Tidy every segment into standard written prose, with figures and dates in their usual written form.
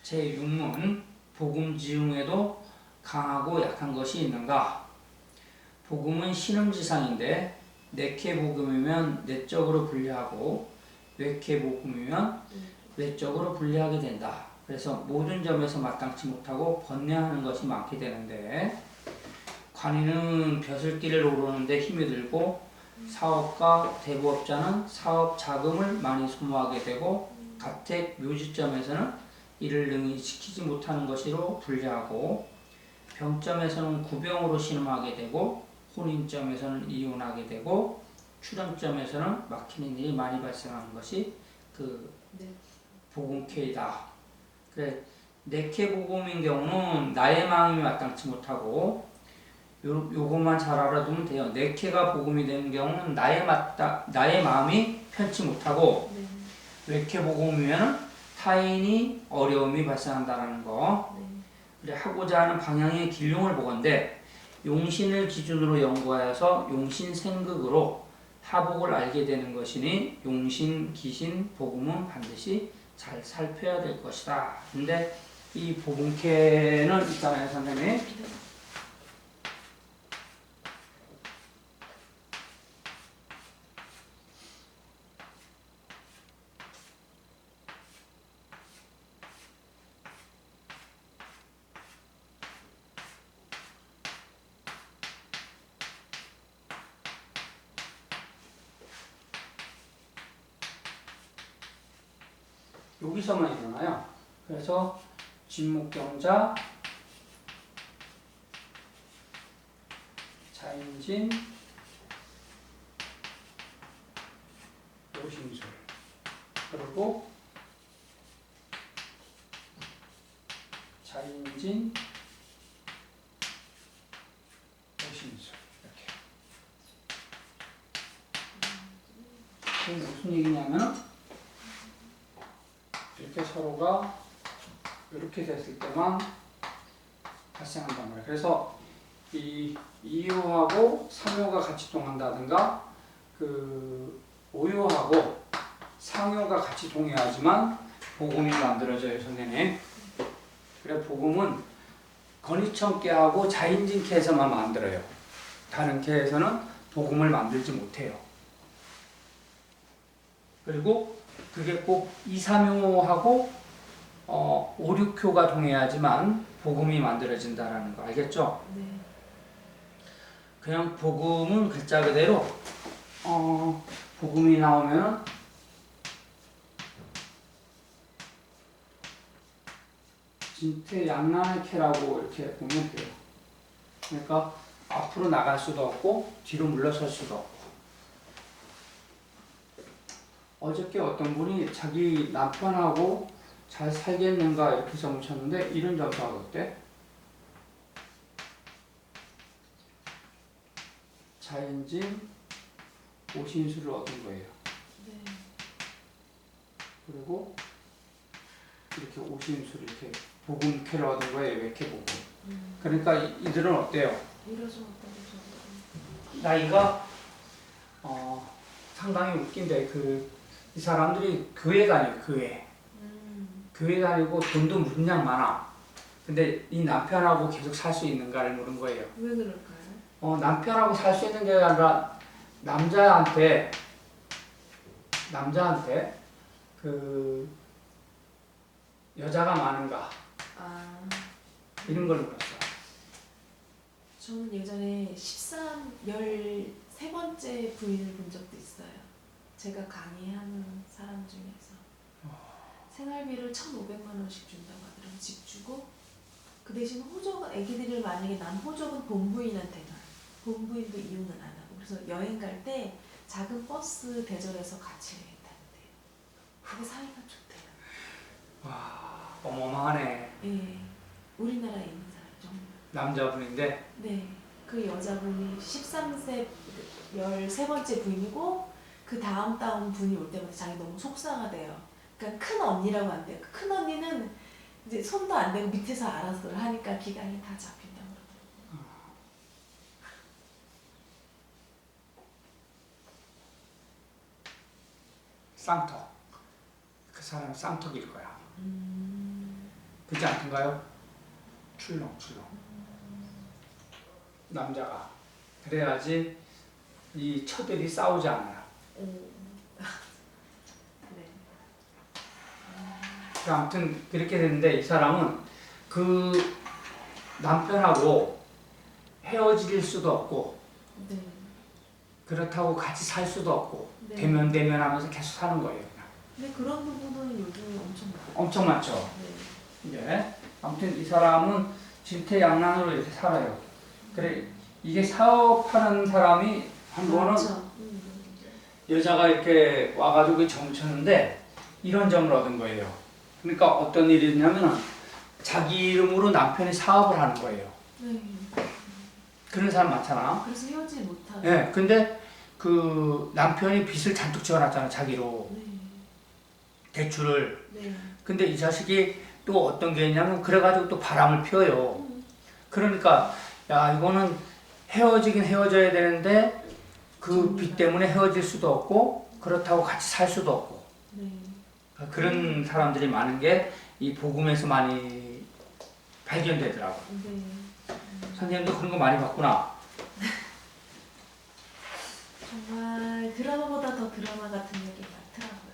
제6문 복음 지중에도 강하고 약한 것이 있는가? 복음은 신음지상인데 내케 복음이면 내적으로 분리하고 외케 복음이면 외적으로 분리하게 된다. 그래서 모든 점에서 마땅치 못하고 번뇌하는 것이 많게 되는데 관이는 벼슬길을 오르는데 힘이 들고 사업가 대부업자는 사업 자금을 많이 소모하게 되고 가택 묘지점에서는 이를 능히 지키지 못하는 것으로 분리하고 병점에서는 구병으로 신음하게 되고 혼인점에서는 이혼하게 되고 출연점에서는 막히는 일이 많이 발생하는 것이 그 복음케이다. 그래 네케 복음인 경우는 나의 마음이 마땅치 못하고 요것만 잘 알아두면 돼요. 네케가 복음이 되는 경우는 나의 마음이 편치 못하고 외케 복음이면 타인이 어려움이 발생한다는 거. 그래 하고자 하는 방향의 길흉을 보건대 용신을 기준으로 연구하여서 용신생극으로 하복을 알게 되는 것이니 용신, 기신, 복음은 반드시 잘 살펴야 될 것이다. 근데 이 복음캐는 있잖아요, 선생님. 여기서만 일어나요. 그래서 진목경자, 자인진, 오심술, 그리고 자인진, 오심술 이렇게. 무슨 얘기냐면 이렇게 서로가 이렇게 됐을 때만 발생한단 말이에요. 그래서 이 이유하고 상효가 같이 동한다든가 그 오유하고 상효가 같이 동의하지만 복음이 만들어져요, 선생님. 그래 복음은 건의천계하고 자인진계에서만 만들어요. 다른 계에서는 복음을 만들지 못해요. 그리고 그게 꼭 2, 3효하고 5, 6효가 동의하지만 복음이 만들어진다라는 거 알겠죠? 네. 그냥 복음은 글자 그대로 복음이 나오면 진퇴 양난의 캐라고 이렇게 보면 돼요. 그러니까 앞으로 나갈 수도 없고 뒤로 물러설 수도 없고. 어저께 어떤 분이 자기 남편하고 잘 살겠는가 이렇게 점을 쳤는데 이런 점수가 어때? 자연진 오신수를 얻은 거예요. 네. 그리고 이렇게 오신수를 이렇게 복음캐를 얻은 거예요. 외캐 복음. 그러니까 이들은 어때요? 이러서 어떤 나이가 상당히 웃긴데 이 사람들이 교회 다녀요. 교회 다니고 돈도 무진장 많아. 근데 이 남편하고 계속 살 수 있는가를 물은 거예요. 왜 그럴까요? 남편하고 살 수 있는 게 아니라 남자한테 그 여자가 많은가 이런 걸 물었어. 저는 예전에 13번째 부인을 본 적도 있어요. 제가 강의하는 사람 중에서 생활비를 1,500만 원씩 준다고 하더라고요. 집 주고 그 대신 호적은 애기들을 만약에 난 호적은 본부인한테 놔요. 본부인도 이용은 안 하고 그래서 여행 갈 때 작은 버스 대절해서 같이 했다는데요. 그게 사이가 좋대요. 와 어마어마하네. 예, 우리나라에 있는 사람 정말. 남자분인데. 네, 그 여자분이 13번째 부인이고 그 다음 분이 올 때마다 자기 너무 속상하대요. 그러니까 큰 언니라고 한대요. 큰 언니는 이제 손도 안 대고 밑에서 알아서 하니까 기간이 다 잡힌다고 그러더라고요. 쌍톡. 그 사람이 쌍톡일 거야. 그렇지 않던가요? 출렁출렁. 남자가. 그래야지 이 처들이 싸우지 않아요. 오. 네. 아무튼 그렇게 됐는데 이 사람은 그 남편하고 헤어질 수도 없고 네. 그렇다고 같이 살 수도 없고 네. 대면하면서 계속 사는 거예요. 그냥. 근데 그런 부분은 요즘에 엄청 많아요. 엄청 많죠. 네. 예. 아무튼 이 사람은 진퇴양난으로 이렇게 살아요. 그래 이게 사업하는 사람이 한 번은 많죠. 여자가 이렇게 와가지고 점쳤는데 이런 점을 얻은 거예요. 그러니까 어떤 일이 있냐면은 자기 이름으로 남편이 사업을 하는 거예요. 네. 그런 사람 많잖아. 그래서 헤어지지 못하는. 예. 근데 그 남편이 빚을 잔뜩 지어놨잖아 자기로 네. 대출을. 네. 근데 이 자식이 또 어떤 게 있냐면 그래가지고 또 바람을 피워요. 그러니까 야 이거는 헤어지긴 헤어져야 되는데 그 빚 때문에 헤어질 수도 없고 그렇다고 같이 살 수도 없고 네. 그런 사람들이 많은 게 이 복음에서 많이 발견되더라고. 네. 선생님도 그런 거 많이 봤구나. 정말 드라마보다 더 드라마 같은 얘기 많더라고요.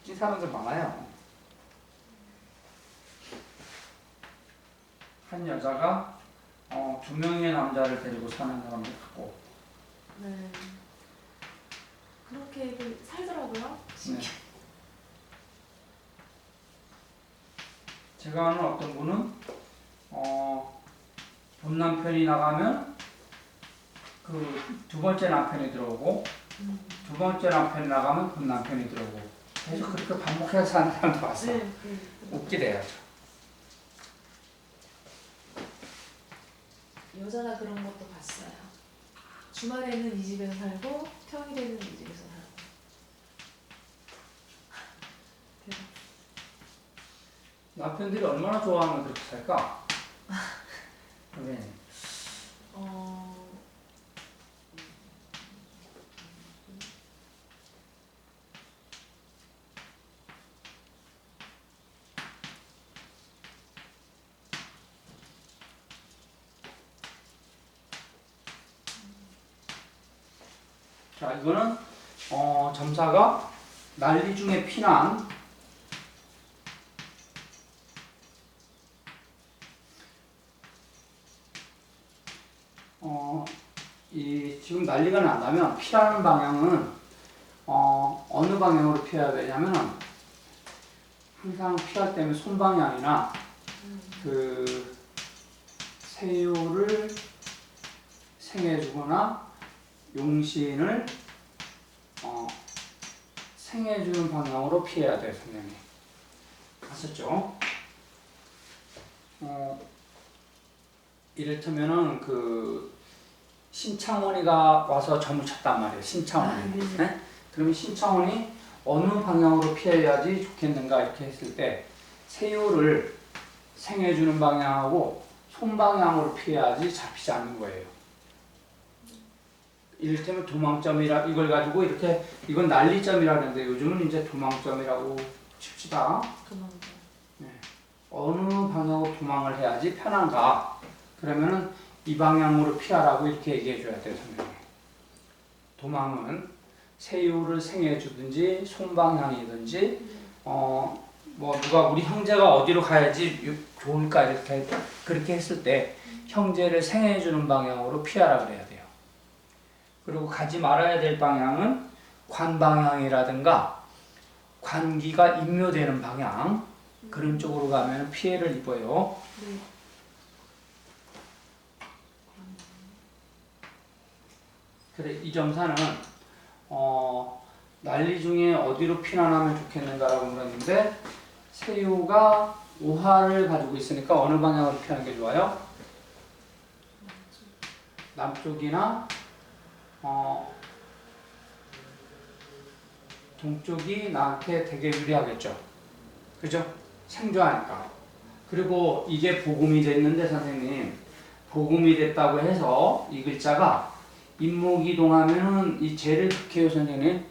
이 사람들 많아요. 한 여자가 2명의 남자를 데리고 사는 사람도 있고. 네. 그렇게 살더라고요. 네. 제가 아는 어떤 분은 본 남편이 나가면 그 두 번째 남편이 들어오고 두 번째 남편이 나가면 본 남편이 들어오고 계속 그렇게 반복해서 사는 사람도 봤어요. 네. 네. 웃기대요. 여자가 그런 것도 봤어요. 주말에는 이 집에서 살고 평일에는 이 집에서 살고. 대박. 남편들이 얼마나 좋아하면 그렇게 살까? 네. 자, 이거는 점사가 난리 중에 피난 이 지금 난리가 난다면 피하는 방향은 어느 방향으로 피해야 되냐면은 항상 피할 때면 손방향이나 그 세유를 생해주거나 용신을 생해주는 방향으로 피해야 돼요, 선생님. 아셨죠? 이를테면은 그 신창원이가 와서 점을 쳤단 말이에요. 신창원이. 네? 그러면 신창원이 어느 방향으로 피해야지 좋겠는가 이렇게 했을 때 세유를 생해주는 방향하고 손방향으로 피해야지 잡히지 않는 거예요. 이를테면 도망점이라 이걸 가지고 이렇게 이건 난리점이라 그러는데 요즘은 이제 도망점이라고 칩시다. 도망점. 네. 어느 방향으로 도망을 해야지 편한가? 그러면은 이 방향으로 피하라고 이렇게 얘기해 줘야 돼요, 선생님. 도망은 세유를 생해 주든지 손방향이든지 뭐 누가 우리 형제가 어디로 가야지 좋을까 이렇게 그렇게 했을 때 형제를 생해 주는 방향으로 피하라 그래야 돼요. 그리고 가지 말아야 될 방향은 관 방향이라든가 관기가 임묘되는 방향 그런 쪽으로 가면 피해를 입어요. 네. 그래 이 점사는 난리 중에 어디로 피난하면 좋겠는가라고 물었는데 세유가 오화를 가지고 있으니까 어느 방향으로 피하는 게 좋아요? 남쪽이나 동쪽이 나한테 되게 유리하겠죠. 그죠? 생존하니까. 그리고 이게 복음이 됐는데 선생님 복음이 됐다고 해서 이 글자가 임목이동하면은 이 재를 극해요 선생님.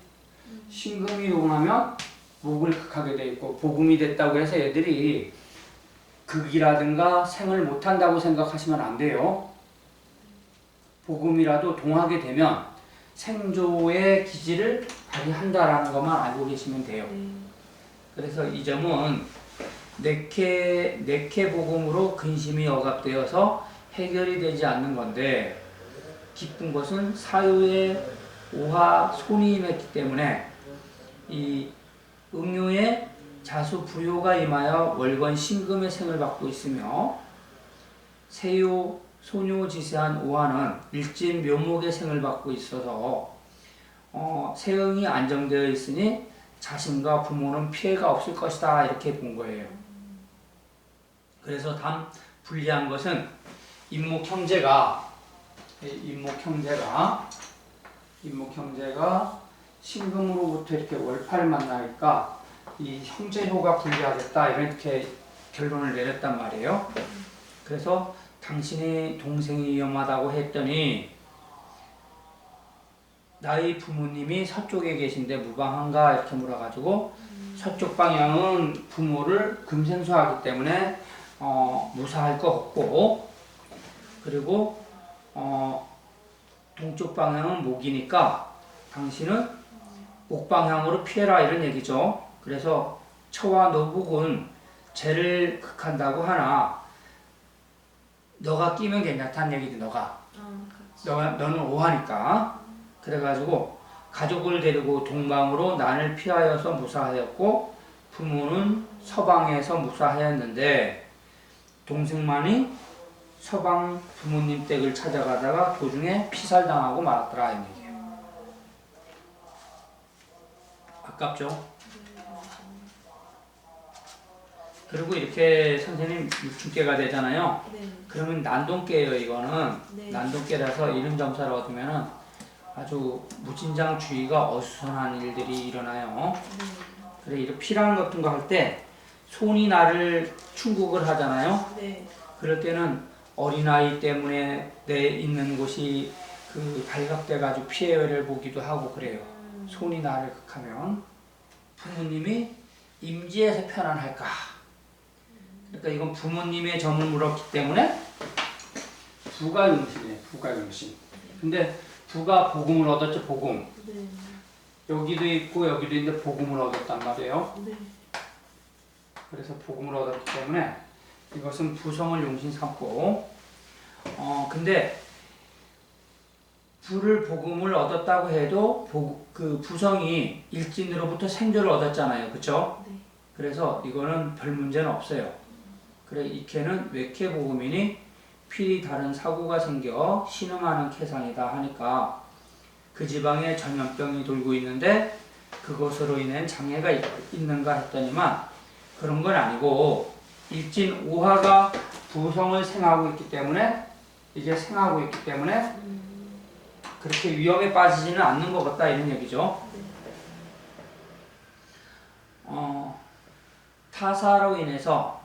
신금이동하면 목을 극하게 돼 있고 복음이 됐다고 해서 애들이 극이라든가 생을 못한다고 생각하시면 안 돼요. 복음이라도 동하게 되면 생조의 기질을 발휘한다라는 것만 알고 계시면 돼요. 그래서 이 점은 내케 복음으로 근심이 억압되어서 해결이 되지 않는 건데, 기쁜 것은 사유의 오화 손이 임했기 때문에 이 음료의 자수 부요가 임하여 월권 신금의 생을 받고 있으며, 세요 소뇨지세한 오화는 일진 묘목의 생을 받고 있어서 세응이 안정되어 있으니 자신과 부모는 피해가 없을 것이다, 이렇게 본 거예요. 그래서 단 불리한 것은 임목 형제가 신금으로부터 이렇게 월파를 만나니까 이 형제효가 불리하겠다, 이렇게 결론을 내렸단 말이에요. 그래서 당신의 동생이 위험하다고 했더니, 나의 부모님이 서쪽에 계신데 무방한가, 이렇게 물어가지고 서쪽 방향은 부모를 금생수하기 때문에 무사할 것 없고, 그리고 동쪽 방향은 목이니까 당신은 목방향으로 피해라, 이런 얘기죠. 그래서 처와 노북은 죄를 극한다고 하나 너가 끼면 괜찮다는 얘기지. 너는 오하니까. 그래가지고 가족을 데리고 동방으로 난을 피하여서 무사하였고, 부모는 서방에서 무사하였는데 동생만이 서방 부모님 댁을 찾아가다가 도중에 피살당하고 말았더라, 이 얘기예요. 아깝죠? 그리고 이렇게 선생님 육춘계가 되잖아요. 그러면 난동계예요, 이거는. 난동계라서 이런 점사를 얻으면은 아주 무진장주의가 어수선한 일들이 일어나요. 그래, 이렇게 피랑 같은 거 할 때 손이 나를 충국을 하잖아요. 그럴 때는 어린아이 때문에 내 있는 곳이 발각돼가지고 피해를 보기도 하고 그래요. 손이 나를 극하면 부모님이 임지에서 편안할까. 그러니까 이건 부모님의 점을 물었기 때문에 부가용신이에요. 부가용신. 근데 부가 복음을 얻었죠. 복음. 여기도 있고 여기도 있는데 복음을 얻었단 말이에요. 그래서 복음을 얻었기 때문에 이것은 부성을 용신 삼고, 근데 부를 복음을 얻었다고 해도 그 부성이 일진으로부터 생조를 얻었잖아요. 그쵸? 그래서 이거는 별 문제는 없어요. 그래, 이 캐는 외캐 복음이니 필히 다른 사고가 생겨 신음하는 캐상이다 하니까 그 지방에 전염병이 돌고 있는데 그것으로 인한 장애가 있는가 했더니만 그런 건 아니고, 일진 오화가 부성을 생하고 있기 때문에 그렇게 위험에 빠지지는 않는 것 같다, 이런 얘기죠. 타사로 인해서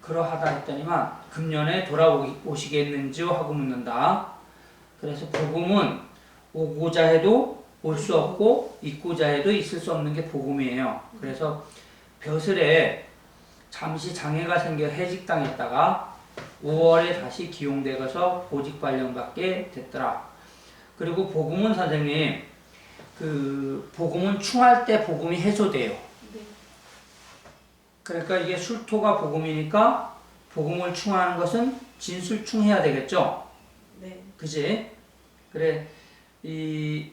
그러하다 했더니만 금년에 돌아오시겠는지요 하고 묻는다. 그래서 복음은 오고자 해도 올 수 없고 있고자 해도 있을 수 없는 게 복음이에요. 그래서 벼슬에 잠시 장애가 생겨 해직당했다가 5월에 다시 기용되어서 보직 발령받게 됐더라. 그리고 복음은 선생님, 복음은 충할 때 복음이 해소돼요. 그러니까 이게 술토가 복음이니까 복음을 충하는 것은 진술충해야 되겠죠? 그지? 그래, 이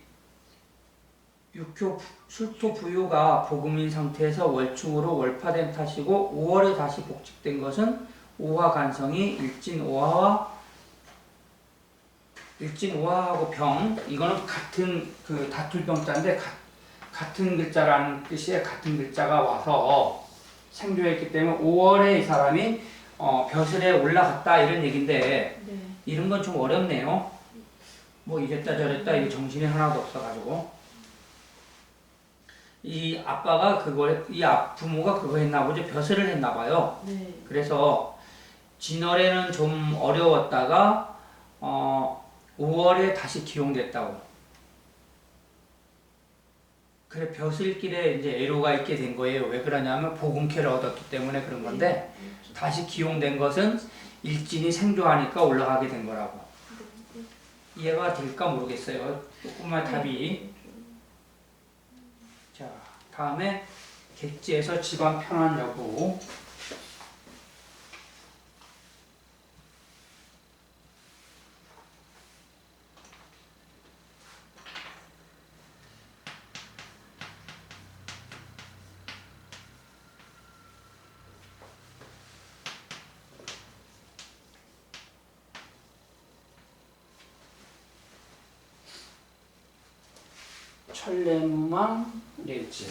육효 술토 부요가 복음인 상태에서 월충으로 월파된 탓이고 5월에 다시 복직된 것은 오화 간성이 일진 오화하고 병, 이거는 같은 다툴 병자인데 같은 글자라는 뜻이에요. 같은 글자가 와서 생조했기 때문에 5월에 이 사람이 벼슬에 올라갔다, 이런 얘긴데 이런 건 좀 어렵네요. 뭐 이랬다 저랬다 이게 정신이 하나도 없어가지고, 이 부모가 그거 했나 보죠. 벼슬을 했나 봐요. 그래서 진월에는 좀 어려웠다가 5월에 다시 기용됐다고. 그래 벼슬길에 이제 애로가 있게 된 거예요. 왜 그러냐면 복음캐를 얻었기 때문에 그런 건데 다시 기용된 것은 일진이 생존하니까 올라가게 된 거라고. 이해가 될까 모르겠어요. 조금만 답이. 자, 다음에 객지에서 집안 편안 여부. 천례무망 넷째.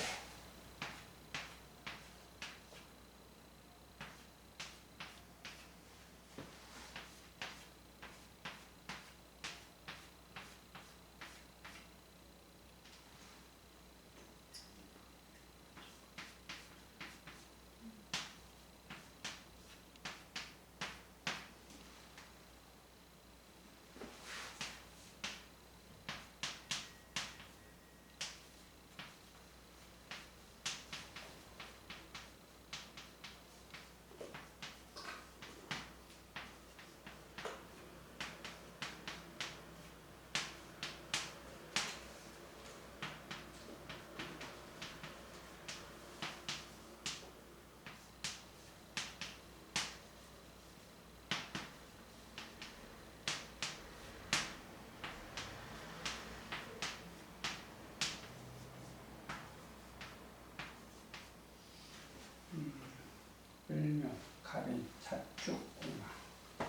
을묘, 가린, 사축, 오마,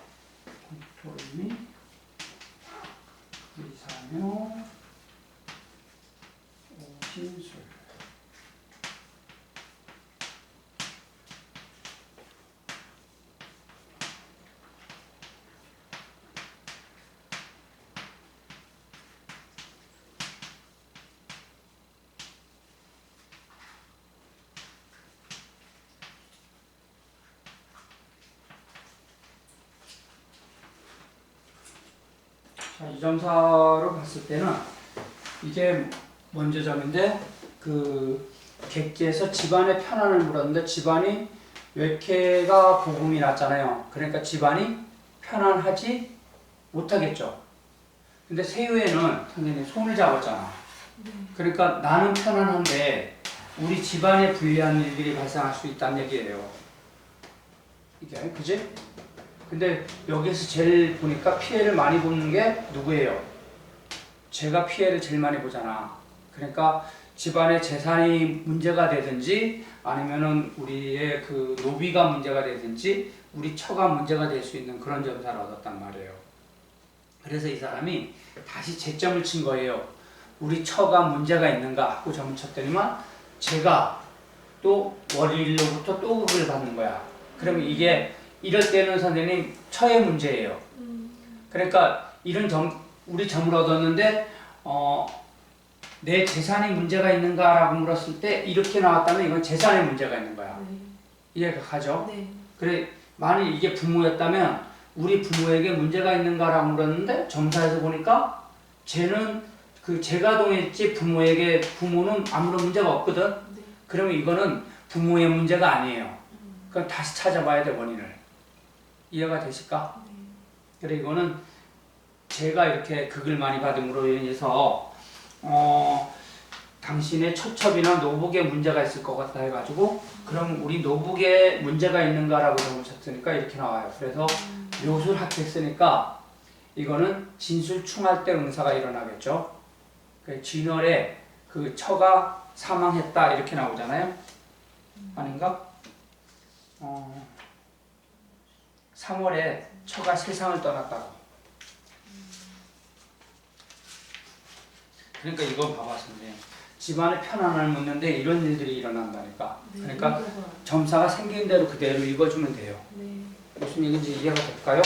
동토미, 의사묘, 오신술. 자, 이 점사로 봤을 때는 이게 먼저 점인데 그 객지에서 집안의 편안을 물었는데 집안이 외캐가 복음이 났잖아요. 그러니까 집안이 편안하지 못하겠죠. 근데 세유에는 당연히 손을 잡았잖아. 그러니까 나는 편안한데 우리 집안에 불리한 일들이 발생할 수 있다는 얘기예요. 이게 그지? 근데 여기서 제일 보니까 피해를 많이 보는 게 누구예요? 제가 피해를 제일 많이 보잖아. 그러니까 집안의 재산이 문제가 되든지 아니면은 우리의 그 노비가 문제가 되든지 우리 처가 문제가 될 수 있는 그런 점사를 얻었단 말이에요. 그래서 이 사람이 다시 채점을 친 거예요. 우리 처가 문제가 있는가 하고 점을 쳤더니만 제가 또 월일로부터 또 극을 받는 거야. 그러면 이게 이럴 때는 선생님 처의 문제예요. 그러니까 이런 우리 점을 얻었는데 내 재산이 문제가 있는가라고 물었을 때 이렇게 나왔다면 이건 재산에 문제가 있는 거야. 이해가 가죠? 네. 그래 만일 이게 부모였다면 우리 부모에게 문제가 있는가라고 물었는데 점사에서 보니까 쟤는 그 재가동했지 부모는 아무런 문제가 없거든. 네. 그러면 이거는 부모의 문제가 아니에요. 그럼 다시 찾아봐야 돼 원인을. 이해가 되실까? 네. 그래 이거는 제가 이렇게 극을 많이 받음으로 인해서 당신의 처첩이나 노북에 문제가 있을 것 같다 해가지고 그럼 우리 노북에 문제가 있는가라고 점을 쳤으니까 이렇게 나와요. 그래서 묘술 합했으니까 이거는 진술 충할 때 응사가 일어나겠죠. 그 진월에 그 처가 사망했다 이렇게 나오잖아요. 아닌가? 3월에 처가 세상을 떠났다고. 그러니까 이건 봐봐 선생님. 집안의 편안을 묻는데 이런 일들이 일어난다니까. 네. 그러니까 점사가 생긴 대로 그대로 읽어주면 돼요. 네. 무슨 얘기인지 이해가 될까요?